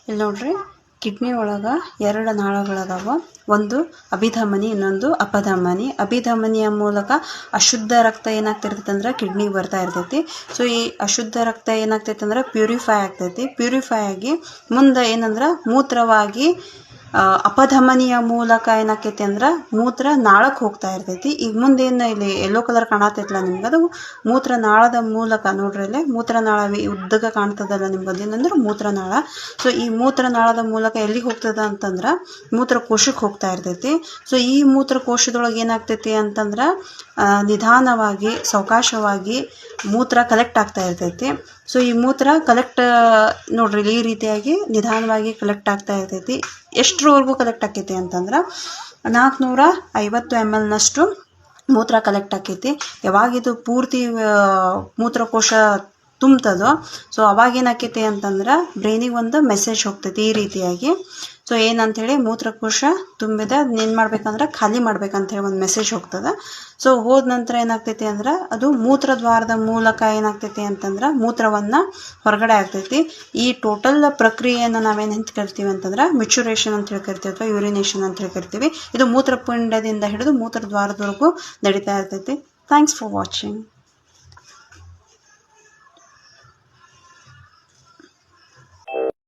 ಇಲ್ಲಿ ನೋಡ್ರಿ ಕಿಡ್ನಿ ಒಳಗೆ ಎರಡು ನಾಳಗಳದಾವ. ಒಂದು ಅಭಿಧಮನಿ, ಇನ್ನೊಂದು ಅಪಧಮನಿ. ಅಭಿಧಮನಿಯ ಮೂಲಕ ಅಶುದ್ಧ ರಕ್ತ ಏನಾಗ್ತಿರ್ತೈತೆ ಅಂದ್ರೆ ಕಿಡ್ನಿಗೆ ಬರ್ತಾ ಇರ್ತೈತಿ. ಸೊ ಈ ಅಶುದ್ಧ ರಕ್ತ ಏನಾಗ್ತೈತೆ ಅಂದ್ರೆ ಪ್ಯೂರಿಫೈ ಆಗ್ತೈತಿ. ಪ್ಯೂರಿಫೈ ಆಗಿ ಮುಂದೆ ಏನಂದ್ರೆ ಮೂತ್ರವಾಗಿ ಅಪಧಮನಿಯ ಮೂಲಕ ಏನಾಕೈತಿ ಅಂದ್ರೆ ಮೂತ್ರ ನಾಳಕ್ಕೆ ಹೋಗ್ತಾ ಇರ್ತೈತಿ. ಈಗ ಮುಂದೇನು ಇಲ್ಲಿ ಯೆಲ್ಲೋ ಕಲರ್ ಕಾಣತೈತಲ್ಲ ನಿಮ್ಗೆ, ಅದು ಮೂತ್ರನಾಳದ ಮೂಲಕ ನೋಡ್ರಿ, ಇಲ್ಲಿ ಮೂತ್ರನಾಳ ಉದ್ದಗ ಕಾಣ್ತದಲ್ಲ ನಿಮ್ಗೆ, ಅದೇನಂದ್ರೆ ಮೂತ್ರನಾಳ. ಸೊ ಈ ಮೂತ್ರನಾಳದ ಮೂಲಕ ಎಲ್ಲಿಗೆ ಹೋಗ್ತದ ಅಂತಂದ್ರೆ ಮೂತ್ರಕೋಶಕ್ಕೆ ಹೋಗ್ತಾ ಇರ್ತೈತಿ. ಸೊ ಈ ಮೂತ್ರಕೋಶದೊಳಗೆ ಏನಾಗ್ತೈತಿ ಅಂತಂದ್ರೆ ನಿಧಾನವಾಗಿ ಸಾವಕಾಶವಾಗಿ ಮೂತ್ರ ಕಲೆಕ್ಟ್ ಆಗ್ತಾ ಇರ್ತೈತಿ. ಸೊ ಈ ಮೂತ್ರ ಕಲೆಕ್ಟ್ ನೋಡ್ರಿ ಈ ರೀತಿಯಾಗಿ ನಿಧಾನವಾಗಿ ಕಲೆಕ್ಟ್ ಆಗ್ತಾ ಇರ್ತೈತಿ. ಎಷ್ಟರವರೆಗೂ ಕಲೆಕ್ಟ್ ಆಕೈತಿ ಅಂತಂದ್ರೆ 450 ml ಮೂತ್ರ ಕಲೆಕ್ಟ್ ಆಕೈತಿ. ಯಾವಾಗಿದು ಪೂರ್ತಿ ಮೂತ್ರಕೋಶ ತುಂಬ್ತದೋ ಸೊ ಅವಾಗೇನಾಕೈತಿ ಅಂತಂದ್ರೆ ಬ್ರೈನಿಗೆ ಒಂದು ಮೆಸೇಜ್ ಹೋಗ್ತೈತಿ ಈ ರೀತಿಯಾಗಿ. ಸೊ ಏನಂಥೇಳಿ ಮೂತ್ರಕೋಶ ತುಂಬಿದ ಏನು ಮಾಡ್ಬೇಕಂದ್ರೆ ಖಾಲಿ ಮಾಡ್ಬೇಕಂತೇಳಿ ಒಂದು ಮೆಸೇಜ್ ಹೋಗ್ತದೆ. ಸೊ ಹೋದ ನಂತರ ಏನಾಗ್ತೈತಿ ಅಂದ್ರೆ ಅದು ಮೂತ್ರದ್ವಾರದ ಮೂಲಕ ಏನಾಗ್ತೈತಿ ಅಂತಂದ್ರೆ ಮೂತ್ರವನ್ನು ಹೊರಗಡೆ ಆಗ್ತೈತಿ. ಈ ಟೋಟಲ್ ಪ್ರಕ್ರಿಯೆಯನ್ನು ನಾವೇನು ಅಂತ ಕರಿತೀವಿ ಅಂತಂದ್ರೆ ಮಿಚುರೇಷನ್ ಅಂತ ಹೇಳಿ ಕರಿತೀವಿ ಅಥವಾ ಯೂರಿನೇಷನ್ ಅಂತ ಹೇಳಿ ಕರಿತೀವಿ. ಇದು ಮೂತ್ರಪಿಂಡದಿಂದ ಹಿಡಿದು ಮೂತ್ರದ್ವಾರದವರೆಗೂ ನಡೀತಾ ಇರ್ತೈತಿ. Thanks for watching.